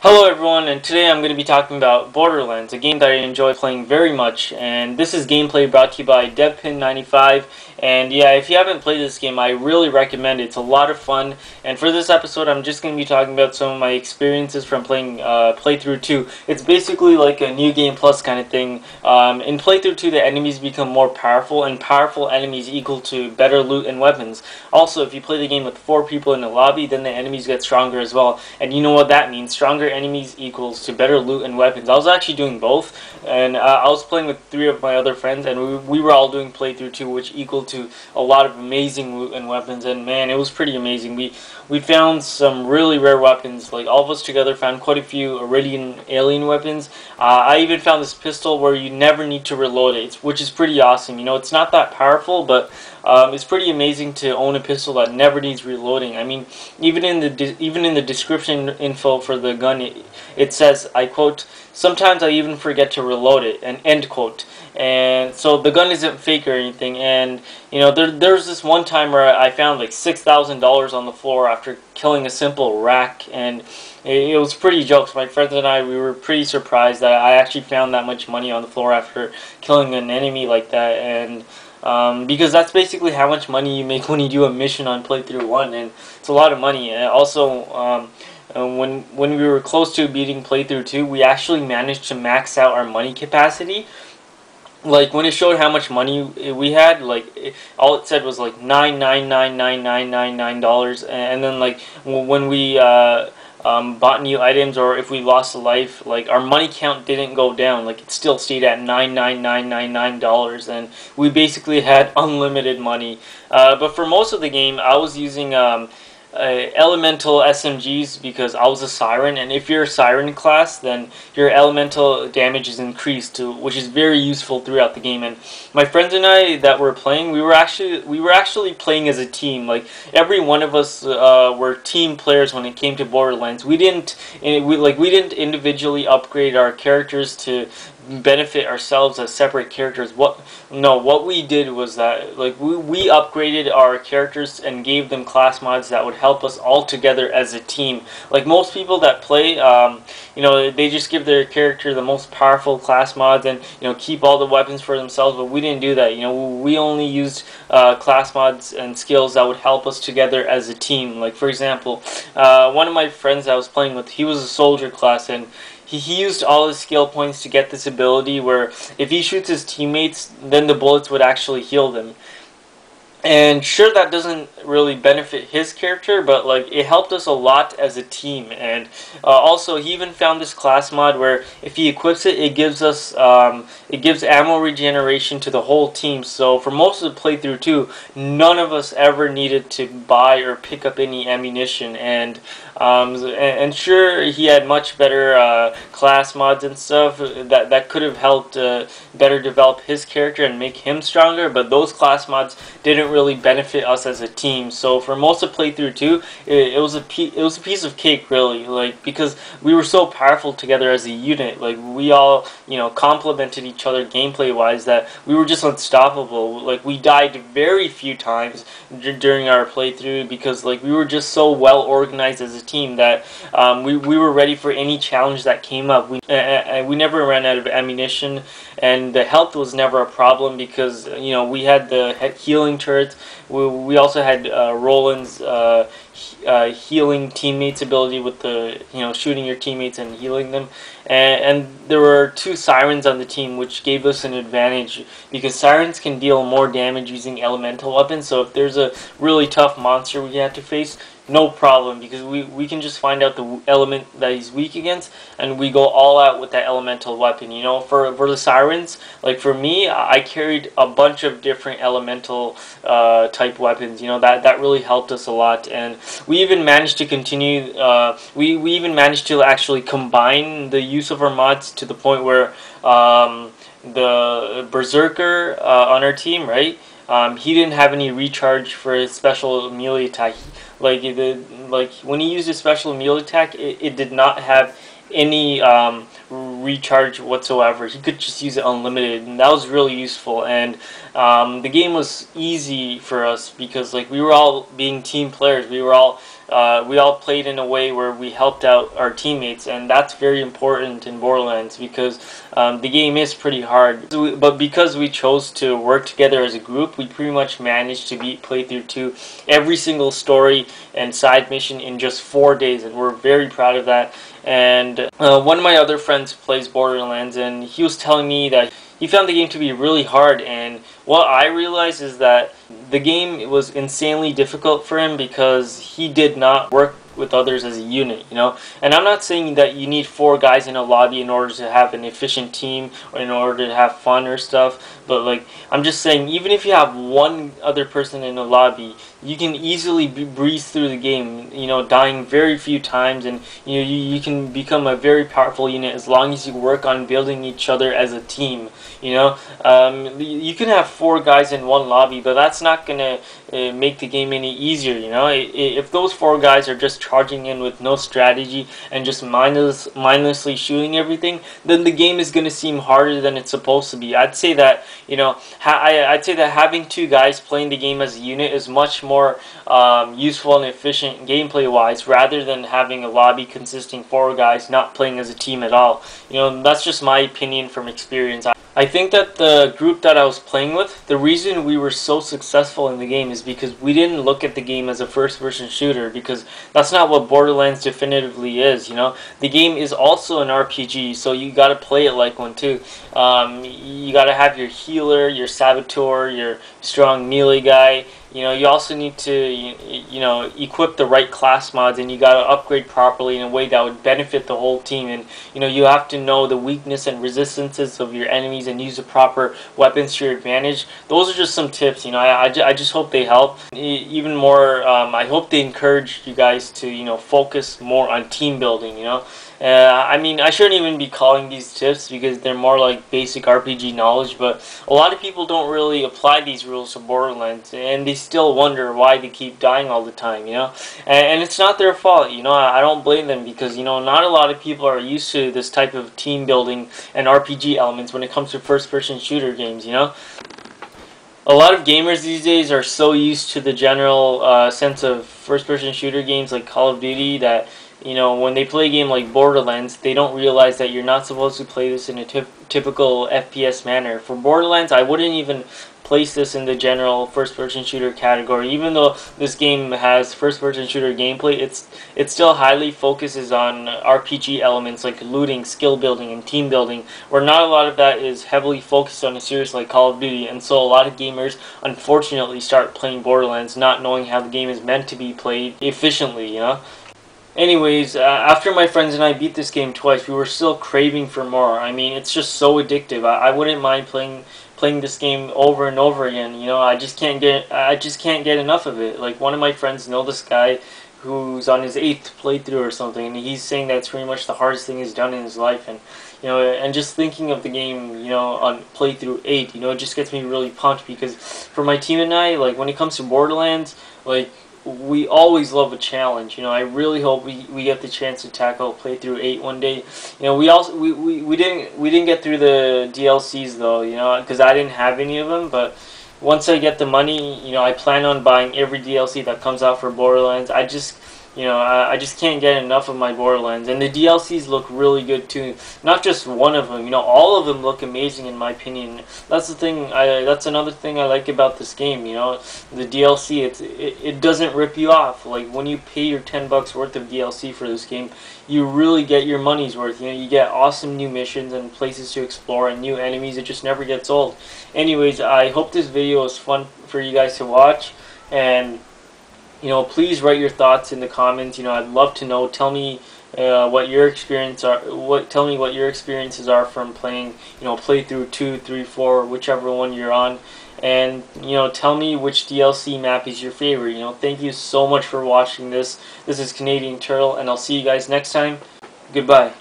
Hello everyone, and today I'm going to be talking about Borderlands, a game that I enjoy playing very much, and this is gameplay brought to you by DevPin95, and yeah, if you haven't played this game, I really recommend it. It's a lot of fun, and for this episode, I'm just going to be talking about some of my experiences from playing Playthrough 2. It's basically like a New Game Plus kind of thing. In Playthrough 2, the enemies become more powerful, and powerful enemies equal to better loot and weapons. Also, if you play the game with 4 people in the lobby, then the enemies get stronger as well, and you know what that means. Stronger enemies equals to better loot and weapons. I was actually doing both, and I was playing with 3 of my other friends, and we were all doing Playthrough 2, which equal to a lot of amazing loot and weapons, and man, it was pretty amazing. We found some really rare weapons. Like, all of us together found quite a few Iridian alien weapons. I even found this pistol where you never need to reload it, which is pretty awesome. You know, it's not that powerful, but it's pretty amazing to own a pistol that never needs reloading. I mean, even in the description info for the gun, it says, I quote, "Sometimes I even forget to reload it," and end quote. And so the gun isn't fake or anything. And you know, there's this one time where I found like $6,000 on the floor after killing a simple rack, and it was pretty jokes. My friends and I, we were pretty surprised that I actually found that much money on the floor after killing an enemy like that. And because that's basically how much money you make when you do a mission on Playthrough 1, and it's a lot of money. And also, when we were close to beating Playthrough 2, we actually managed to max out our money capacity. Like, when it showed how much money we had, like, all it said was like $9,999,999, and then like when we bought new items, or if we lost a life, like, our money count didn't go down. Like, it still stayed at $9,999, and we basically had unlimited money. But for most of the game, I was using elemental SMGs because I was a siren, and if you're a siren class, then your elemental damage is increased too, which is very useful throughout the game. And my friends and I that were playing, we were actually playing as a team. Like, every one of us were team players when it came to Borderlands. We didn't individually upgrade our characters to benefit ourselves as separate characters. What we did was that, like, we upgraded our characters and gave them class mods that would help us all together as a team. Like, most people that play, you know, they just give their character the most powerful class mods and, you know, keep all the weapons for themselves. But we didn't do that. You know, we only used class mods and skills that would help us together as a team. Like, for example, one of my friends I was playing with, he was a soldier class, and he used all his skill points to get this ability where if he shoots his teammates, then the bullets would actually heal them. And sure, that doesn't really benefit his character, but like, it helped us a lot as a team. And also, he even found this class mod where if he equips it, it gives us it gives ammo regeneration to the whole team. So for most of the playthrough too, none of us ever needed to buy or pick up any ammunition. And sure, he had much better class mods and stuff that could have helped better develop his character and make him stronger. But those class mods didn't really benefit us as a team. So for most of Playthrough 2, it was a piece of cake, really. Like, because we were so powerful together as a unit. Like, we all, you know, complemented each other gameplay wise, that we were just unstoppable. Like, we died very few times during our playthrough because, like, we were just so well organized as a team that we were ready for any challenge that came up. We never ran out of ammunition, and the health was never a problem because, you know, we had the healing turrets. We also had Roland's healing teammates ability with the, you know, shooting your teammates and healing them, and there were 2 sirens on the team, which gave us an advantage because sirens can deal more damage using elemental weapons. So if there's a really tough monster we have to face, no problem, because we can just find out the element that he's weak against, and we go all out with that elemental weapon. You know, for the sirens, like for me, I carried a bunch of different elemental type weapons. You know, that really helped us a lot, and we even managed to continue. We even managed to actually combine the use of our mods to the point where the Berserker on our team, right? He didn't have any recharge for his special melee attack. Like, when he used his special melee attack, it did not have any recharge whatsoever. He could just use it unlimited, and that was really useful. And the game was easy for us because, like, we were all being team players. We were all we all played in a way where we helped out our teammates, and that's very important in Borderlands because the game is pretty hard. But because we chose to work together as a group, we pretty much managed to beat playthrough 2 every single story and side mission in just 4 days, and we're very proud of that. And one of my other friends plays Borderlands, and he was telling me that he found the game to be really hard, and what I realized is that the game was insanely difficult for him because he did not work with others as a unit, you know. And I'm not saying that you need 4 guys in a lobby in order to have an efficient team or in order to have fun or stuff, but like I'm just saying, even if you have one other person in a lobby, you can easily breeze through the game, you know, dying very few times, and you know, you can become a very powerful unit as long as you work on building each other as a team, you know. You can have 4 guys in one lobby, but that's not gonna make the game any easier, you know. If those 4 guys are just charging in with no strategy and just mindlessly shooting everything, then the game is gonna seem harder than it's supposed to be. I'd say that, you know, I'd say that having 2 guys playing the game as a unit is much more useful and efficient gameplay wise, rather than having a lobby consisting 4 guys not playing as a team at all. You know, that's just my opinion from experience. I think that the group that I was playing with, the reason we were so successful in the game is because we didn't look at the game as a first-person shooter, because that's not what Borderlands definitively is, you know. The game is also an RPG, so you gotta play it like one too. You gotta have your healer, your saboteur, your strong melee guy. You know, you also need to, you know, equip the right class mods, and you got to upgrade properly in a way that would benefit the whole team. And, you know, you have to know the weakness and resistances of your enemies and use the proper weapons to your advantage. Those are just some tips, you know. I just hope they help. Even more, I hope they encourage you guys to, you know, focus more on team building, you know. I mean, I shouldn't even be calling these tips because they're more like basic RPG knowledge, but a lot of people don't really apply these rules to Borderlands, and they still wonder why they keep dying all the time, you know? And it's not their fault, you know? I don't blame them because, you know, not a lot of people are used to this type of team building and RPG elements when it comes to first-person shooter games, you know? A lot of gamers these days are so used to the general sense of first-person shooter games like Call of Duty that, you know, when they play a game like Borderlands, they don't realize that you're not supposed to play this in a typical FPS manner. For Borderlands, I wouldn't even place this in the general first-person shooter category. Even though this game has first-person shooter gameplay, it still highly focuses on RPG elements like looting, skill building, and team building, where not a lot of that is heavily focused on a series like Call of Duty. And so a lot of gamers, unfortunately, start playing Borderlands not knowing how the game is meant to be played efficiently, you know? Anyways, after my friends and I beat this game twice, we were still craving for more. I mean, it's just so addictive. I wouldn't mind playing this game over and over again. You know, I just can't get enough of it. Like, one of my friends know this guy who's on his 8th playthrough or something, and he's saying that's pretty much the hardest thing he's done in his life. And, you know, and just thinking of the game, you know, on playthrough 8, you know, it just gets me really pumped because for my team and I, like, when it comes to Borderlands, like, we always love a challenge. You know, I really hope we get the chance to tackle playthrough 8 one day. You know, we didn't get through the DLCs though, you know, because I didn't have any of them. But once I get the money, you know, I plan on buying every DLC that comes out for Borderlands. I just can't get enough of my Borderlands, and the DLCs look really good too. Not just one of them, you know, all of them look amazing in my opinion. That's the thing. That's another thing I like about this game. You know, the DLC. It doesn't rip you off. Like when you pay your $10 worth of DLC for this game, you really get your money's worth. You know, you get awesome new missions and places to explore and new enemies. It just never gets old. Anyways, I hope this video was fun for you guys to watch, and you know, please write your thoughts in the comments. You know, I'd love to know. Tell me what your experiences are from playing, you know, playthrough 2, 3, 4, whichever one you're on. And, you know, tell me which DLC map is your favorite. You know, thank you so much for watching this. This is Canadian Turtle, and I'll see you guys next time. Goodbye.